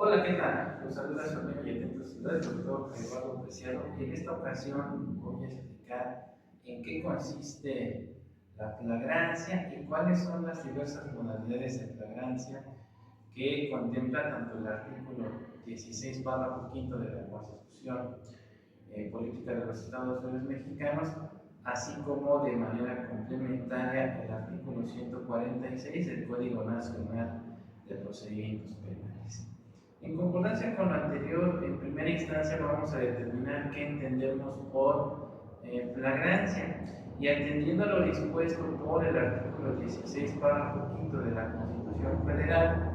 Hola, ¿qué tal? Los saluda su amigo y atento el doctor Eduardo Preciado. En esta ocasión voy a explicar en qué consiste la flagrancia y cuáles son las diversas modalidades de flagrancia que contempla tanto el artículo 16, párrafo quinto de la Constitución Política de los Estados Unidos Mexicanos, así como de manera complementaria el artículo 146 del Código Nacional de Procedimientos Penales. En concordancia con lo anterior, en primera instancia vamos a determinar qué entendemos por flagrancia, y atendiendo a lo dispuesto por el artículo 16, párrafo quinto de la Constitución Federal,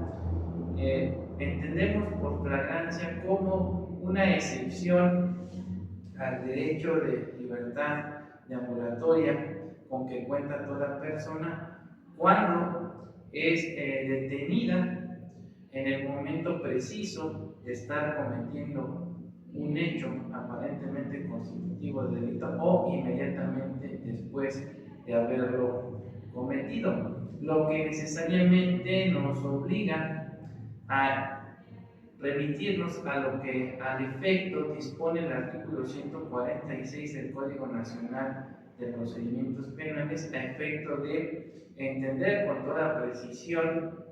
entendemos por flagrancia como una excepción al derecho de libertad de ambulatoria con que cuenta toda persona cuando es detenida en el momento preciso de estar cometiendo un hecho aparentemente constitutivo de delito o inmediatamente después de haberlo cometido, lo que necesariamente nos obliga a remitirnos a lo que al efecto dispone el artículo 146 del Código Nacional de Procedimientos Penales, a efecto de entender con toda precisión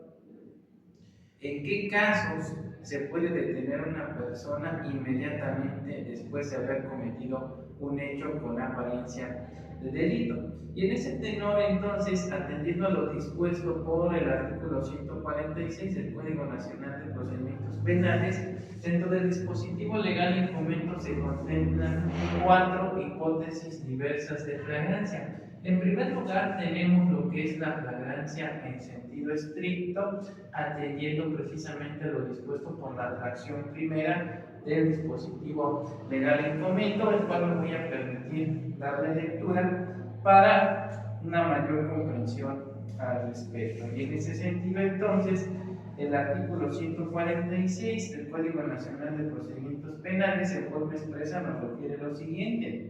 en qué casos se puede detener a una persona inmediatamente después de haber cometido un hecho con apariencia de delito. Y en ese tenor, entonces, atendiendo a lo dispuesto por el artículo 146 del Código Nacional de Procedimientos Penales, dentro del dispositivo legal en fomento se contemplan cuatro hipótesis diversas de flagrancia. En primer lugar, tenemos lo que es la flagrancia en sentido estricto, atendiendo precisamente a lo dispuesto por la fracción primera del dispositivo legal en fomento, el cual me voy a permitir darle lectura para una mayor comprensión al respecto. Y en ese sentido, entonces, el artículo 146 del Código Nacional de Procedimientos Penales, en forma expresa, nos refiere lo siguiente.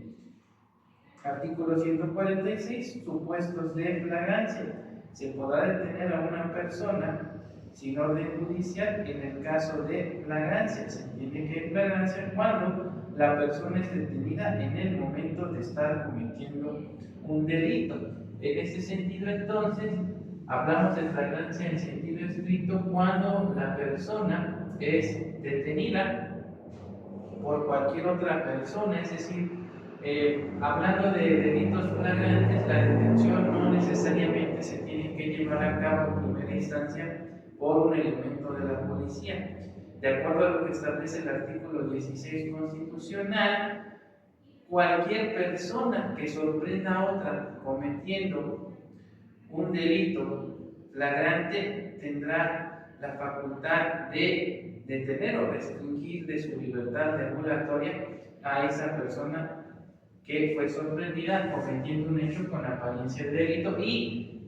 Artículo 146, supuestos de flagrancia. Se podrá detener a una persona sin orden judicial en el caso de flagrancia. Se entiende que es flagrancia cuando la persona es detenida en el momento de estar cometiendo un delito. En este sentido, entonces, hablamos de flagrancia en sentido estricto cuando la persona es detenida por cualquier otra persona, es decir, hablando de delitos flagrantes, la detención no necesariamente se tiene que llevar a cabo en primera instancia por un elemento de la policía. De acuerdo a lo que establece el artículo 16 constitucional, cualquier persona que sorprenda a otra cometiendo un delito flagrante tendrá la facultad de detener o restringir de su libertad ambulatoria a esa persona que fue sorprendida cometiendo un hecho con apariencia de delito, y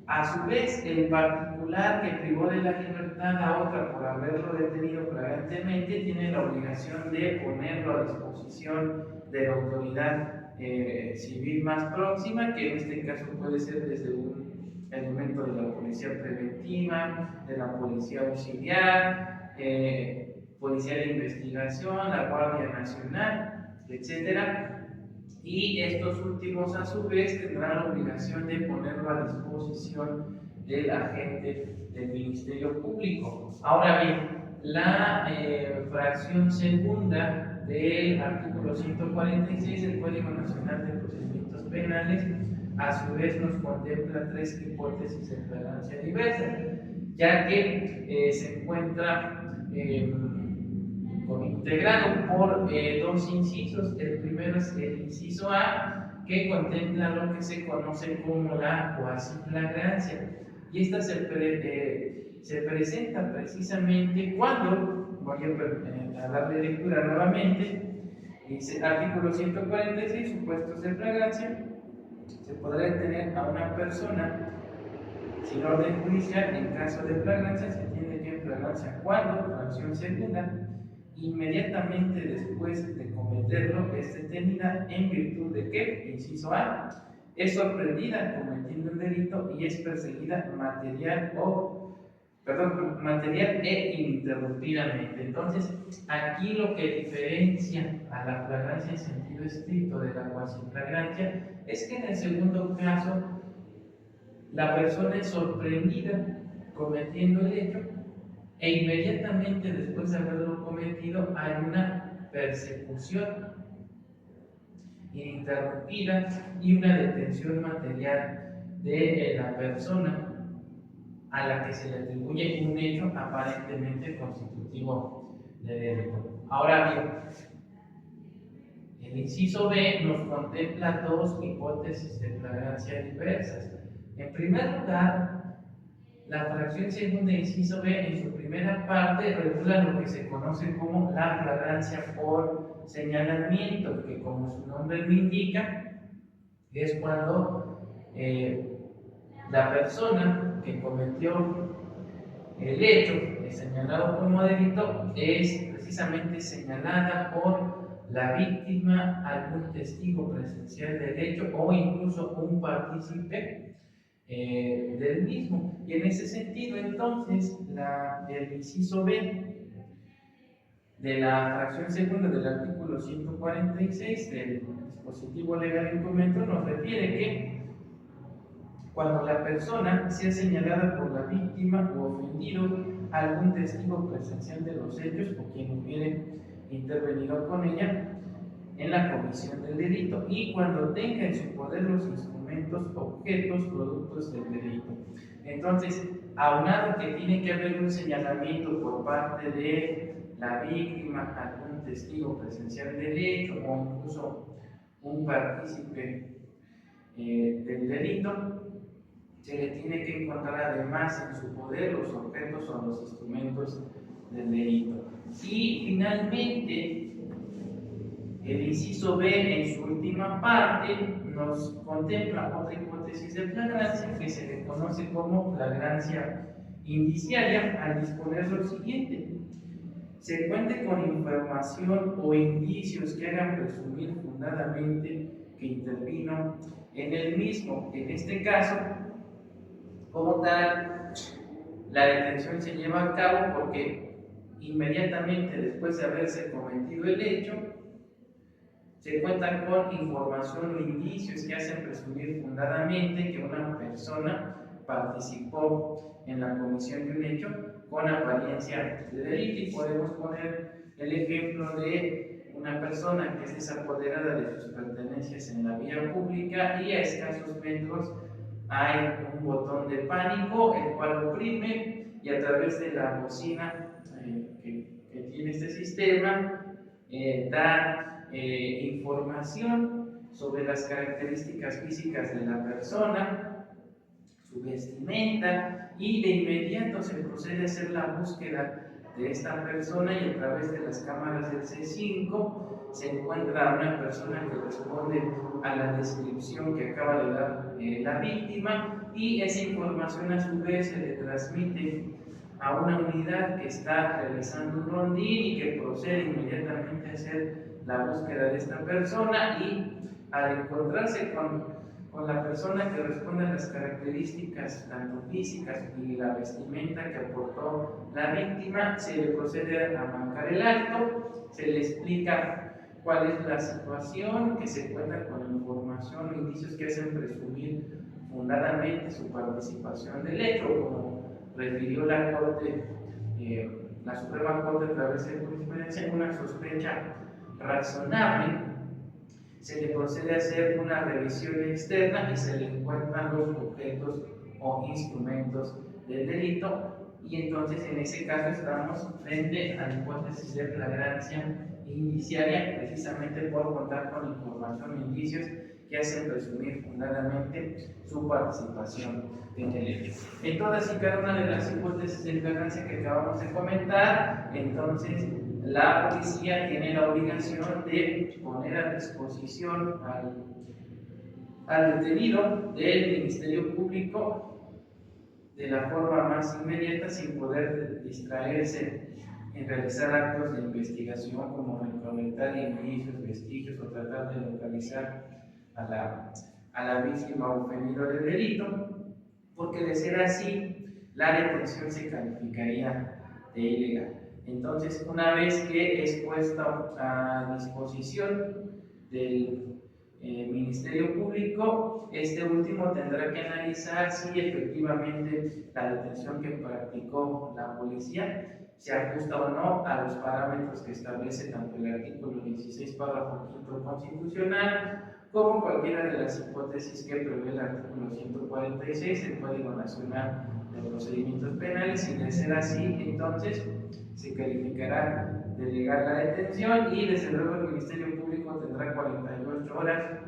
a su vez el particular que privó de la libertad a otra por haberlo detenido flagrantemente tiene la obligación de ponerlo a disposición de la autoridad civil más próxima, que en este caso puede ser desde un elemento de la policía preventiva, de la policía auxiliar, policía de investigación, la Guardia Nacional, etcétera. Y estos últimos, a su vez, tendrán la obligación de ponerlo a disposición del agente del Ministerio Público. Ahora bien, la fracción segunda del artículo 146 del Código Nacional de Procedimientos Penales, a su vez, nos contempla tres hipótesis de flagrancia diversa, ya que se encuentra integrado por dos incisos. El primero es el inciso A, que contempla lo que se conoce como la cuasiflagrancia, y esta se presenta precisamente cuando, voy a darle lectura nuevamente, dice artículo 146, supuestos de flagrancia. Se podrá detener a una persona sin orden judicial en caso de flagrancia. Se entiende que en flagrancia cuando, fracción segunda, inmediatamente después de cometerlo es detenida en virtud de que, inciso A, es sorprendida cometiendo un delito y es perseguida material o material e ininterrumpidamente. Entonces, aquí lo que diferencia a la flagrancia en sentido estricto de la cuasiflagrancia es que en el segundo caso la persona es sorprendida cometiendo el hecho e inmediatamente después de haberlo cometido hay una persecución ininterrumpida y una detención material de la persona a la que se le atribuye un hecho aparentemente constitutivo de delito. Ahora bien, el inciso B nos contempla dos hipótesis de flagrancia diversas. En primer lugar, la fracción segunda inciso B en su primera parte regula lo que se conoce como la flagrancia por señalamiento, que como su nombre lo indica, es cuando la persona que cometió el hecho señalado como delito es precisamente señalada por la víctima, algún testigo presencial del hecho o incluso un partícipe del mismo. Y en ese sentido, entonces, el inciso B de la fracción segunda del artículo 146 del dispositivo legal en comento nos refiere que cuando la persona sea señalada por la víctima o ofendido, algún testigo presencial de los hechos o quien hubiere intervenido con ella en la comisión del delito y cuando tenga en su poder los instrumentos, objetos, productos del delito. Entonces, aunado que tiene que haber un señalamiento por parte de la víctima, algún testigo presencial del hecho o incluso un partícipe del delito, se le tiene que encontrar además en su poder los objetos o los instrumentos del delito. Y finalmente, el inciso B en su última parte nos contempla otra hipótesis de flagrancia que se le conoce como flagrancia indiciaria al disponer lo siguiente: se cuente con información o indicios que hagan presumir fundadamente que intervino en el mismo. En este caso, como tal, la detención se lleva a cabo porque inmediatamente después de haberse cometido el hecho, se cuenta con información o indicios que hacen presumir fundadamente que una persona participó en la comisión de un hecho con apariencia de delito. Y podemos poner el ejemplo de una persona que es desapoderada de sus pertenencias en la vía pública y a escasos metros hay un botón de pánico, el cual oprime y a través de la bocina que tiene este sistema da información sobre las características físicas de la persona, su vestimenta, y de inmediato se procede a hacer la búsqueda de esta persona y a través de las cámaras del C5 se encuentra una persona que responde a la descripción que acaba de dar la víctima, y esa información a su vez se le transmite a una unidad que está realizando un rondín y que procede inmediatamente a hacer la búsqueda de esta persona. Y al encontrarse con la persona que responde a las características tanto físicas y la vestimenta que aportó la víctima, se le procede a marcar el acto, se le explica cuál es la situación, que se cuenta con información o indicios que hacen presumir fundadamente su participación del hecho, como refirió la Corte, la Suprema Corte a través de jurisprudencia, una sospecha razonable. Se le procede a hacer una revisión externa y se le encuentran los objetos o instrumentos del delito, y entonces en ese caso estamos frente a la hipótesis de flagrancia indiciaria, precisamente por contar con información e indicios que hacen presumir fundadamente su participación en el hecho. En todas y cada una de las hipótesis de flagrancia que acabamos de comentar, entonces la policía tiene la obligación de poner a disposición al detenido del Ministerio Público de la forma más inmediata, sin poder distraerse en realizar actos de investigación como recolectar indicios, vestigios o tratar de localizar a la víctima o ofendido del delito, porque de ser así, la detención se calificaría de ilegal. Entonces, una vez que es puesto a disposición del Ministerio Público, este último tendrá que analizar si efectivamente la detención que practicó la policía se ajusta o no a los parámetros que establece tanto el artículo 16, párrafo 5 constitucional, como cualquiera de las hipótesis que prevé el artículo 146 del Código Nacional de Procedimientos Penales. Y de ser así, entonces se calificará de legal la detención y desde luego el Ministerio Público tendrá 48 horas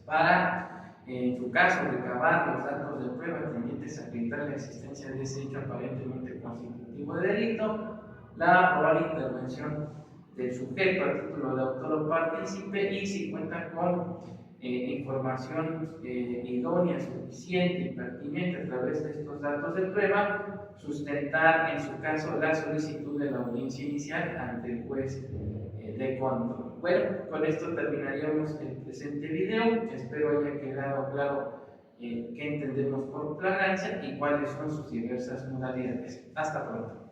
para, en su caso, recabar los datos de prueba tendientes a acreditar la existencia de ese hecho aparentemente constitutivo de delito, la probable intervención del sujeto a título de autor o partícipe, y si cuenta con información idónea, suficiente y pertinente a través de estos datos de prueba, sustentar en su caso la solicitud de la audiencia inicial ante el juez de control. Bueno, con esto terminaríamos el presente video. Espero haya quedado claro qué entendemos por flagrancia y cuáles son sus diversas modalidades. Hasta pronto.